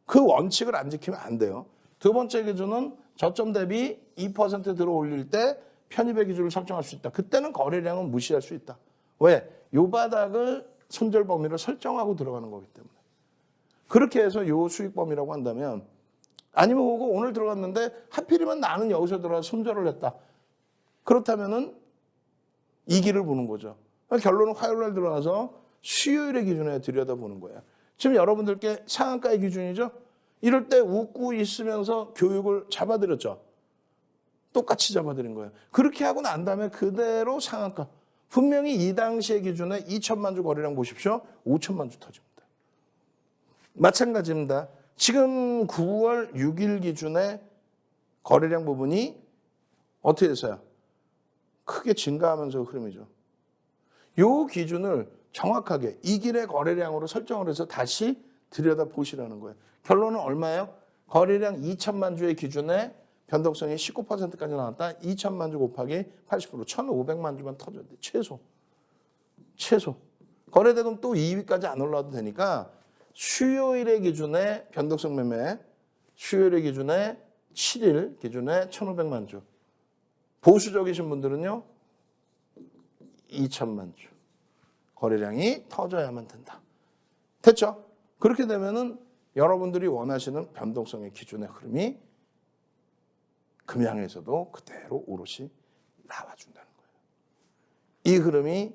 그 원칙을 안 지키면 안 돼요. 두 번째 기준은 저점 대비 2% 들어 올릴 때 편입의 기준을 설정할 수 있다. 그때는 거래량은 무시할 수 있다. 왜? 요 바닥을 손절 범위를 설정하고 들어가는 거기 때문에. 그렇게 해서 요 수익 범위라고 한다면 아니면 오고 오늘 들어갔는데 하필이면 나는 여기서 들어가서 손절을 했다. 그렇다면은 이 길을 보는 거죠. 결론은 화요일 날 들어가서 수요일의 기준에 들여다보는 거예요. 지금 여러분들께 상한가의 기준이죠. 이럴 때 웃고 있으면서 교육을 잡아드렸죠. 똑같이 잡아드린 거예요. 그렇게 하고 난 다음에 그대로 상한가. 분명히 이 당시의 기준에 2천만 주 거래량 보십시오. 5천만 주 터집니다. 마찬가지입니다. 지금 9월 6일 기준의 거래량 부분이 어떻게 됐어요? 크게 증가하면서 흐름이죠. 이 기준을 정확하게 이 길의 거래량으로 설정을 해서 다시 들여다보시라는 거예요. 결론은 얼마예요? 거래량 2천만 주의 기준에 변동성이 19%까지 나왔다. 2천만 주 곱하기 80%, 1,500만 주만 터져야 돼. 최소. 거래대금 또 2위까지 안 올라와도 되니까 수요일의 기준에 변동성 매매 수요일의 기준에 7일 기준에 1,500만 주. 보수적이신 분들은요. 2천만 주. 거래량이 터져야만 된다. 됐죠? 그렇게 되면은 여러분들이 원하시는 변동성의 기준의 흐름이 금양에서도 그대로 오롯이 나와준다는 거예요. 이 흐름이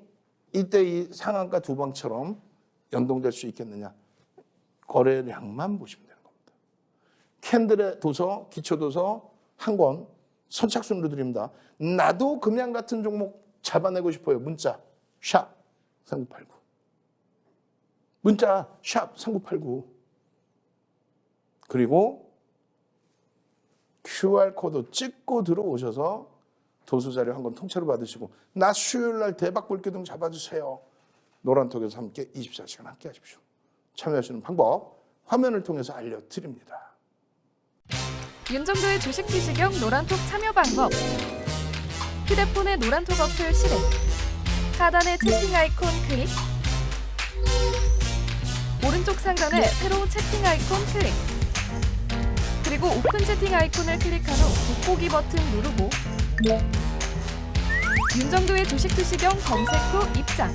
이때 이 상한가 두 방처럼 연동될 수 있겠느냐? 거래량만 보시면 되는 겁니다. 캔들의 도서, 기초도서 한 권 선착순으로 드립니다. 나도 금양 같은 종목 잡아내고 싶어요. 문자 샵 3989. 문자 샵 3989. 그리고 QR코드 찍고 들어오셔서 도서자료 한 권 통째로 받으시고 나 수요일날 대박 볼기둥 잡아주세요. 노란톡에서 함께 24시간 함께 하십시오. 참여하시는 방법 화면을 통해서 알려드립니다. 윤정도의 주식 투시경 노란톡 참여 방법. 휴대폰의 노란톡 어플 실행. 하단의 채팅 아이콘 클릭. 오른쪽 상단에 새로운 채팅 아이콘 클릭. 그리고 오픈 채팅 아이콘을 클릭한 후 돋보기 버튼 누르고 윤정도의 주식 투시경 검색 후 입장.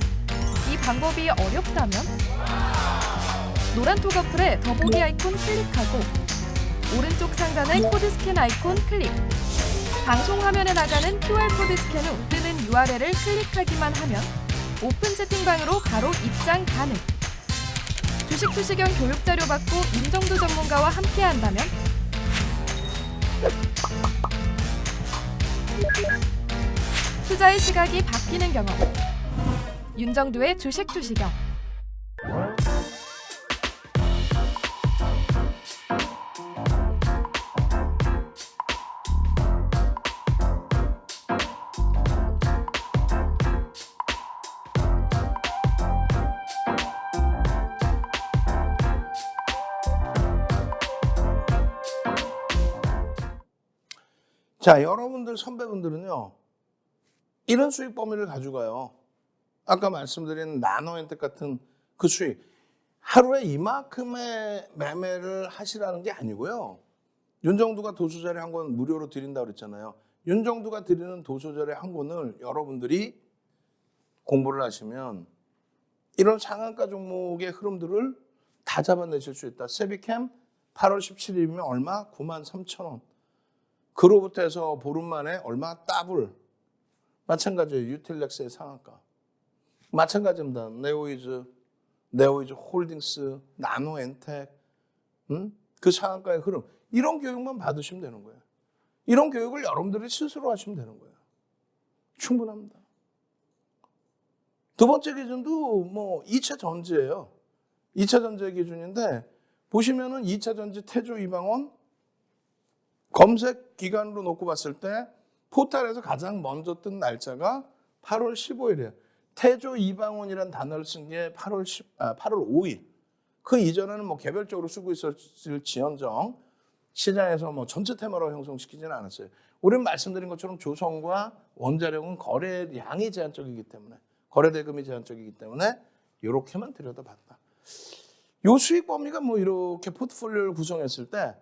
이 방법이 어렵다면 노란톡 어플에 더보기 아이콘 클릭하고 오른쪽 상단의 코드 스캔 아이콘 클릭. 방송 화면에 나가는 QR코드 스캔 후 뜨는 URL을 클릭하기만 하면 오픈 채팅방으로 바로 입장 가능. 주식 투시경 교육 자료 받고 윤정도 전문가와 함께 한다면 투자의 시각이 바뀌는 경험. 윤정도의 주식 투시경. 자, 여러분들 선배분들은요. 이런 수익 범위를 가져가요. 아까 말씀드린 나노엔텍 같은 그 수익. 하루에 이만큼의 매매를 하시라는 게 아니고요. 윤정두가 도서자료 한 권 무료로 드린다고 그랬잖아요. 윤정두가 드리는 도서자료 한 권을 여러분들이 공부를 하시면 이런 상한가 종목의 흐름들을 다 잡아내실 수 있다. 세비캠 8월 17일이면 얼마? 93,000원. 그로부터 해서 보름 만에 얼마? 더블. 마찬가지예요. 유틸렉스의 상한가. 마찬가지입니다. 네오이즈 홀딩스, 나노엔텍, 그 상한가의 흐름. 이런 교육만 받으시면 되는 거예요. 이런 교육을 여러분들이 스스로 하시면 되는 거예요. 충분합니다. 두 번째 기준도 2차 전지예요. 2차 전지 기준인데 보시면은 2차 전지 태조 이방원 검색 기간으로 놓고 봤을 때 포탈에서 가장 먼저 뜬 날짜가 8월 15일이에요. 태조 이방원이라는 단어를 쓴 게 8월 5일. 그 이전에는 개별적으로 쓰고 있었을 지연정 시장에서 전체 테마로 형성시키지는 않았어요. 우리는 말씀드린 것처럼 조성과 원자력은 거래량이 제한적이기 때문에 거래 대금이 제한적이기 때문에 이렇게만 들여다봤다. 이 수익 범위가 이렇게 포트폴리오를 구성했을 때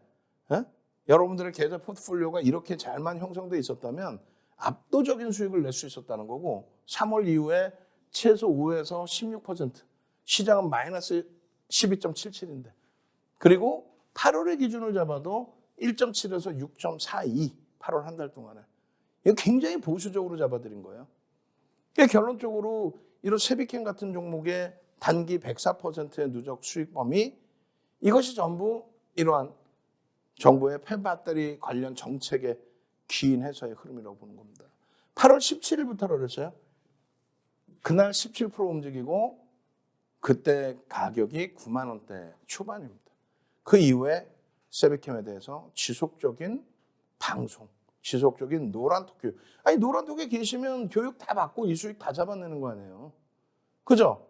여러분들의 계좌 포트폴리오가 이렇게 잘만 형성돼 있었다면 압도적인 수익을 낼 수 있었다는 거고 3월 이후에 최소 5에서 16% 시장은 마이너스 12.77인데 그리고 8월의 기준을 잡아도 1.7에서 6.42 8월 한 달 동안에 이거 굉장히 보수적으로 잡아드린 거예요. 그러니까 결론적으로 이런 세비캠 같은 종목의 단기 104%의 누적 수익 범위 이것이 전부 이러한 정부의 폐배터리 관련 정책의 기인해서의 흐름이라고 보는 겁니다. 8월 17일부터 그랬어요. 그날 17% 움직이고 그때 가격이 9만 원대 초반입니다. 그 이후에 세비캠에 대해서 지속적인 방송, 지속적인 노란톡 교육. 아니 노란톡에 계시면 교육 다 받고 이 수익 다 잡아내는 거 아니에요. 그죠?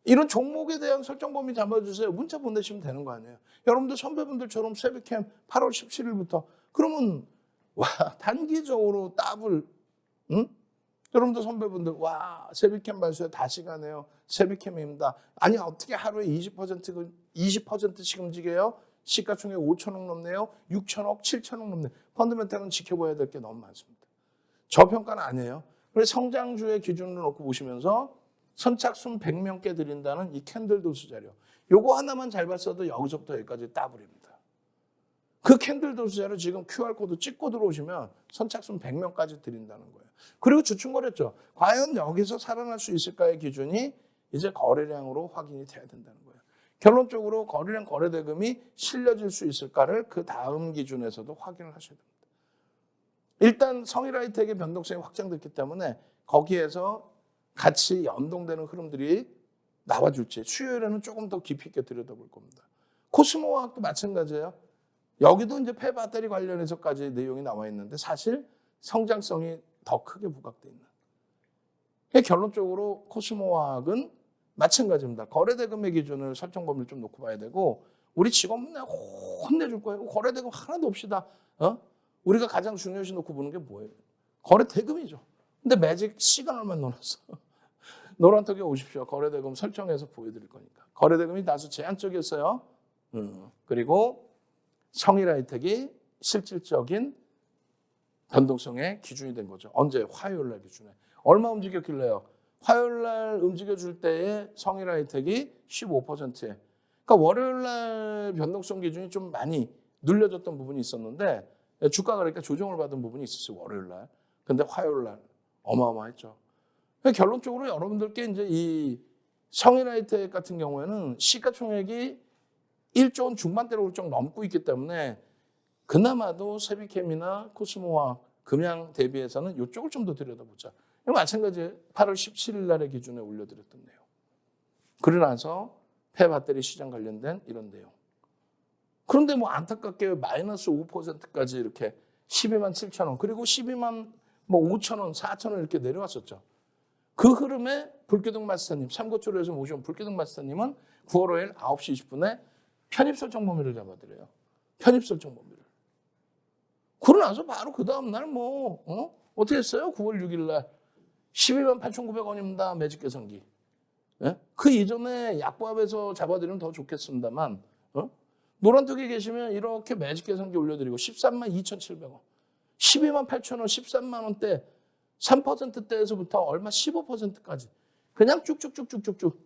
이런 종목에 대한 설정 범위 잡아주세요. 문자 보내시면 되는 거 아니에요. 여러분들 선배분들처럼 세비캠 8월 17일부터 그러면 와 단기적으로 더블 여러분들 선배분들 와 세비캠 발수에 다시 가네요. 세비캠입니다. 아니 어떻게 하루에 20%씩 움직여요? 시가총액 5천억 넘네요. 6천억, 7천억 넘네요. 펀드멘탈은 지켜봐야 될 게 너무 많습니다. 저평가는 아니에요. 그래서 성장주의 기준으로 놓고 보시면서 선착순 100명께 드린다는 이 캔들 도수 자료. 요거 하나만 잘 봤어도 여기서부터 여기까지 따블입니다. 그 캔들 도수 자료 지금 QR코드 찍고 들어오시면 선착순 100명까지 드린다는 거예요. 그리고 주춤거렸죠. 과연 여기서 살아날 수 있을까의 기준이 이제 거래량으로 확인이 돼야 된다는 거예요. 결론적으로 거래량 거래대금이 실려질 수 있을까를 그 다음 기준에서도 확인을 하셔야 됩니다. 일단 성일하이텍의 변동성이 확장됐기 때문에 거기에서 같이 연동되는 흐름들이 나와줄지 수요일에는 조금 더 깊이 있게 들여다볼 겁니다. 코스모화학도 마찬가지예요. 여기도 이제 폐배터리 관련해서까지 내용이 나와 있는데 사실 성장성이 더 크게 부각되어 있는. 결론적으로 코스모화학은 마찬가지입니다. 거래대금의 기준을 설정 범위를 좀 놓고 봐야 되고 우리 직원분 내가 혼내줄 거예요. 거래대금 하나도 없이다. 우리가 가장 중요시 놓고 보는 게 뭐예요? 거래대금이죠. 근데 매직 시간 얼마 넣어놨어. 노란톡에 오십시오. 거래대금 설정해서 보여드릴 거니까. 거래대금이 다소 제한적이었어요. 그리고 성일하이텍이 실질적인 변동성의 기준이 된 거죠. 언제? 화요일 날 기준에. 얼마 움직였길래요? 화요일 날 움직여줄 때에 성일하이텍이 15%에. 그러니까 월요일 날 변동성 기준이 좀 많이 눌려졌던 부분이 있었는데 주가가 그러니까 조정을 받은 부분이 있었어요. 월요일 날. 근데 화요일 날 어마어마했죠. 결론적으로 여러분들께 이제 이 성일하이텍 같은 경우에는 시가총액이 1조 원 중반대로 훌쩍 넘고 있기 때문에 그나마도 세비캠이나 코스모와 금양 대비해서는 이쪽을 좀 더 들여다보자. 마찬가지 8월 17일 날의 기준에 올려드렸던 내용. 그러고 나서 폐배터리 시장 관련된 이런 내용. 그런데 뭐 안타깝게 마이너스 5%까지 이렇게 12만 7천 원 그리고 12만 뭐 5천 원, 4천 원 이렇게 내려왔었죠. 그 흐름에 불기둥 마스터님, 삼고초로에서 모신 불기둥 마스터님은 9월 5일 9시 20분에 편입 설정 범위를 잡아드려요. 편입 설정 범위를. 그러고 나서 바로 그 다음날 어떻게 했어요? 9월 6일 날 12만 8,900원입니다. 매직 개선기. 예? 그 이전에 약보합에서 잡아드리면 더 좋겠습니다만 노란톡에 계시면 이렇게 매직 개선기 올려드리고 13만 2,700원. 12만 8천 원, 13만 원대 3%대에서부터 얼마 15%까지 그냥 쭉쭉쭉쭉쭉쭉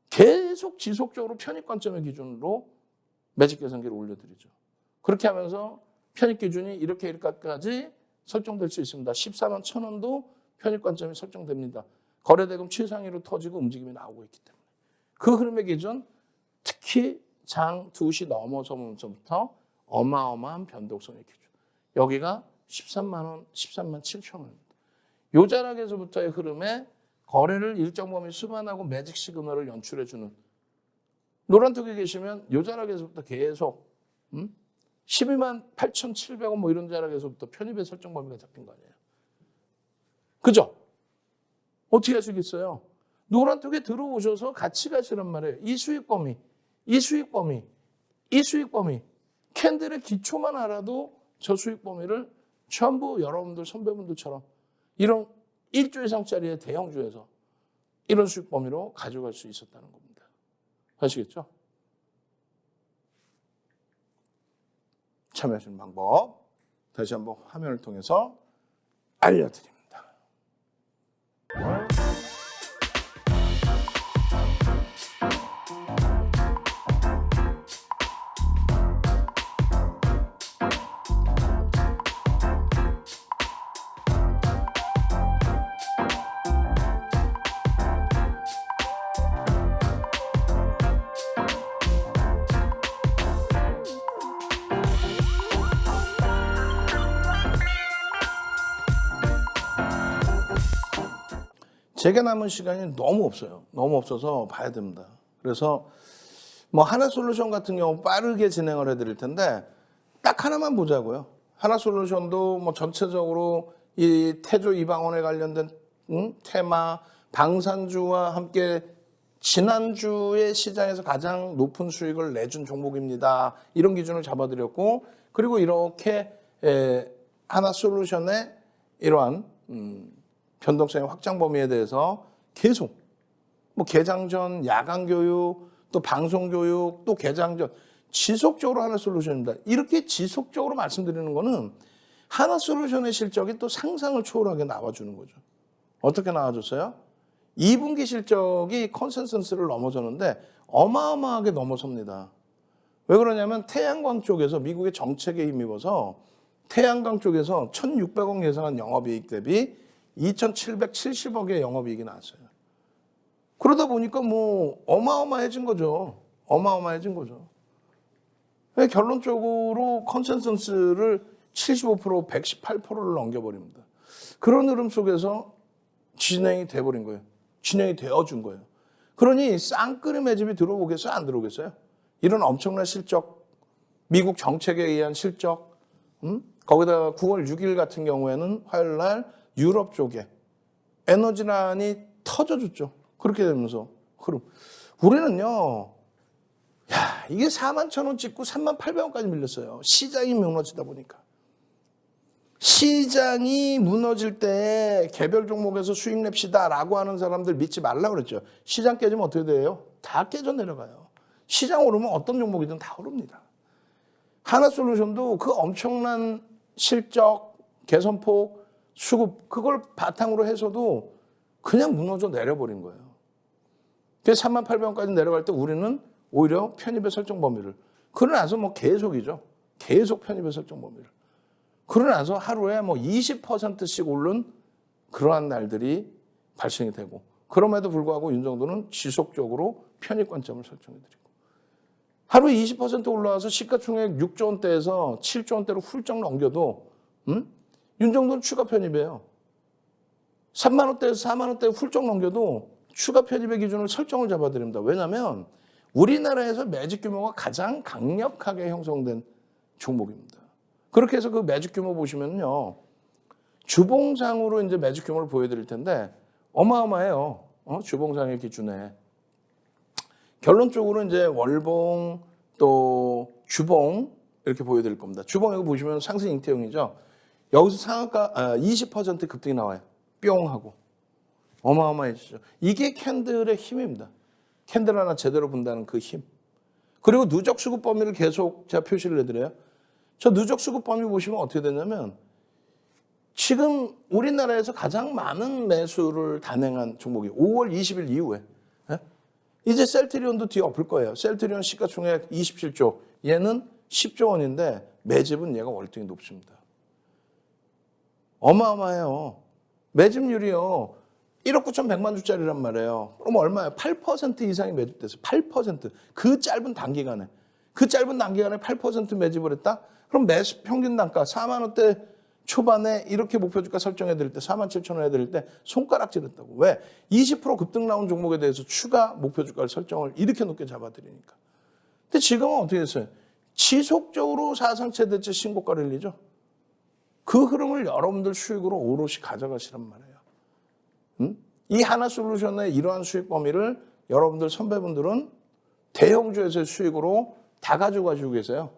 계속 지속적으로 편입 관점의 기준으로 매직 개선기를 올려드리죠. 그렇게 하면서 편입 기준이 이렇게까지 설정될 수 있습니다. 14만 1천 원도 편입 관점이 설정됩니다. 거래대금 최상위로 터지고 움직임이 나오고 있기 때문에. 그 흐름의 기준, 특히 장 2시 넘어서면서부터 어마어마한 변동성의 기준. 여기가 13만 원, 13만 7천 원입니다. 요 자락에서부터의 흐름에 거래를 일정 범위 수반하고 매직 시그널을 연출해주는 노란톡에 계시면 요 자락에서부터 계속 12만 8,700원 뭐 이런 자락에서부터 편입의 설정 범위가 잡힌 거 아니에요. 그죠? 어떻게 하시겠어요? 노란톡에 들어오셔서 같이 가시란 말이에요. 이 수익 범위, 이 수익 범위, 이 수익 범위. 캔들의 기초만 알아도 저 수익 범위를 전부 여러분들 선배분들처럼 이런 1조 이상짜리의 대형주에서 이런 수익 범위로 가져갈 수 있었다는 겁니다. 아시겠죠? 참여하시는 방법 다시 한번 화면을 통해서 알려드립니다. 제게 남은 시간이 너무 없어요. 너무 없어서 봐야 됩니다. 그래서 뭐 하나솔루션 같은 경우 빠르게 진행을 해드릴 텐데 딱 하나만 보자고요. 하나솔루션도 뭐 전체적으로 이 태조 이방원에 관련된 테마, 방산주와 함께 지난주에 시장에서 가장 높은 수익을 내준 종목입니다. 이런 기준을 잡아드렸고 그리고 이렇게 하나솔루션의 이러한 변동성의 확장 범위에 대해서 계속 뭐 개장 전 야간 교육 또 방송 교육 또 개장 전 지속적으로 하나솔루션입니다. 이렇게 지속적으로 말씀드리는 거는 하나솔루션의 실적이 또 상상을 초월하게 나와주는 거죠. 어떻게 나와줬어요? 2분기 실적이 컨센서스를 넘어서는데 어마어마하게 넘어섭니다. 왜 그러냐면 태양광 쪽에서 미국의 정책에 힘입어서 태양광 쪽에서 1,600억 예상한 영업이익 대비 2,770억의 영업이익이 나왔어요. 그러다 보니까 뭐 어마어마해진 거죠. 어마어마해진 거죠. 결론적으로 컨센서스를 75%, 118%를 넘겨버립니다. 그런 흐름 속에서 진행이 돼버린 거예요. 진행이 되어준 거예요. 그러니 쌍끌이 매집이 들어오겠어요? 안 들어오겠어요? 이런 엄청난 실적, 미국 정책에 의한 실적, 거기다가 9월 6일 같은 경우에는 화요일 날 유럽 쪽에 에너지난이 터져줬죠. 그렇게 되면서 흐름. 우리는요, 야, 이게 41,000원 찍고 38,000원까지 밀렸어요. 시장이 무너지다 보니까. 시장이 무너질 때 개별 종목에서 수익 냅시다라고 하는 사람들 믿지 말라고 그랬죠. 시장 깨지면 어떻게 돼요? 다 깨져 내려가요. 시장 오르면 어떤 종목이든 다 오릅니다. 하나솔루션도 그 엄청난 실적, 개선폭, 수급 그걸 바탕으로 해서도 그냥 무너져 내려버린 거예요. 그래서 38,000원까지 내려갈 때 우리는 오히려 편입의 설정 범위를 그러고 나서 뭐 계속이죠. 계속 편입의 설정 범위를. 그러고 나서 하루에 뭐 20%씩 오른 그러한 날들이 발생이 되고 그럼에도 불구하고 윤정도는 지속적으로 편입 관점을 설정해드리고 하루에 20% 올라와서 시가총액 6조 원대에서 7조 원대로 훌쩍 넘겨도 윤정도는 추가 편입이에요. 3만 원대에서 4만 원대 훌쩍 넘겨도 추가 편입의 기준을 설정을 잡아드립니다. 왜냐하면 우리나라에서 매집 규모가 가장 강력하게 형성된 종목입니다. 그렇게 해서 그 매집 규모 보시면요. 주봉상으로 이제 매집 규모를 보여드릴 텐데 어마어마해요. 주봉상의 기준에. 결론적으로 이제 월봉 또 주봉 이렇게 보여드릴 겁니다. 주봉 이거 보시면 상승 잉태형이죠. 여기서 상한가 20% 급등이 나와요. 뿅 하고. 어마어마해지죠. 이게 캔들의 힘입니다. 캔들 하나 제대로 본다는 그 힘. 그리고 누적 수급 범위를 계속 제가 표시를 해드려요. 저 누적 수급 범위 보시면 어떻게 되냐면 지금 우리나라에서 가장 많은 매수를 단행한 종목이 5월 20일 이후에 이제 셀트리온도 뒤에 엎을 거예요. 셀트리온 시가총액 27조, 얘는 10조 원인데 매집은 얘가 월등히 높습니다. 어마어마해요. 매집률이요. 1억 9,100만 주짜리란 말이에요. 그럼 얼마예요? 8% 이상이 매집됐어요. 8%. 그 짧은 단기간에. 그 짧은 단기간에 8% 매집을 했다? 그럼 매수 평균 단가 4만 원대 초반에 이렇게 목표 주가 설정해 드릴 때 47,000원 해드릴 때 손가락질 했다고. 왜? 20% 급등 나온 종목에 대해서 추가 목표 주가를 설정을 이렇게 높게 잡아드리니까. 근데 지금은 어떻게 됐어요? 지속적으로 사상 최대치 신고가를 일리죠. 그 흐름을 여러분들 수익으로 오롯이 가져가시란 말이에요. 이 하나솔루션의 이러한 수익 범위를 여러분들 선배분들은 대형주에서의 수익으로 다 가지고 가시고 계세요.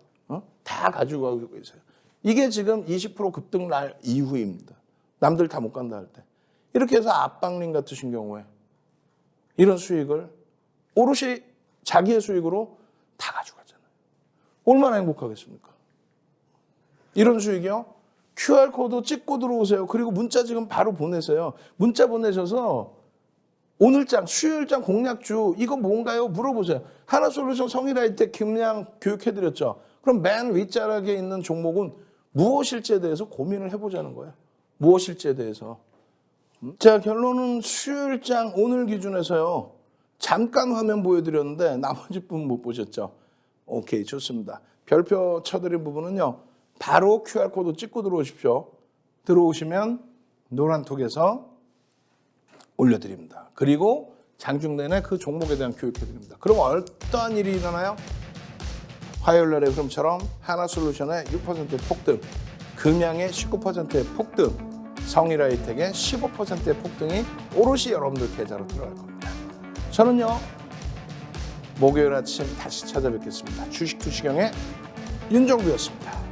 다 가지고 가고 계세요. 이게 지금 20% 급등 날 이후입니다. 남들 다 못 간다 할 때. 이렇게 해서 압박링 같으신 경우에 이런 수익을 오롯이 자기의 수익으로 다 가지고 가잖아요. 얼마나 행복하겠습니까? 이런 수익이요. QR코드 찍고 들어오세요. 그리고 문자 지금 바로 보내세요. 문자 보내셔서 오늘장, 수요일장 공략주 이거 뭔가요? 물어보세요. 하나솔루션 성일아이텍 김양 교육해드렸죠. 그럼 맨 윗자락에 있는 종목은 무엇일지에 대해서 고민을 해보자는 거예요. 무엇일지에 대해서. 자, 결론은 수요일장 오늘 기준에서요. 잠깐 화면 보여드렸는데 나머지 분 못 보셨죠? 오케이, 좋습니다. 별표 쳐드린 부분은요. 바로 QR코드 찍고 들어오십시오. 들어오시면 노란톡에서 올려드립니다. 그리고 장중내내 그 종목에 대한 교육해드립니다. 그럼 어떠한 일이 일어나요? 화요일 날의 흐름처럼 하나솔루션의 6%의 폭등, 금양의 19%의 폭등, 성일아이텍의 15%의 폭등이 오롯이 여러분들 계좌로 들어갈 겁니다. 저는요. 목요일 아침 다시 찾아뵙겠습니다. 주식 투시경의 윤정두였습니다.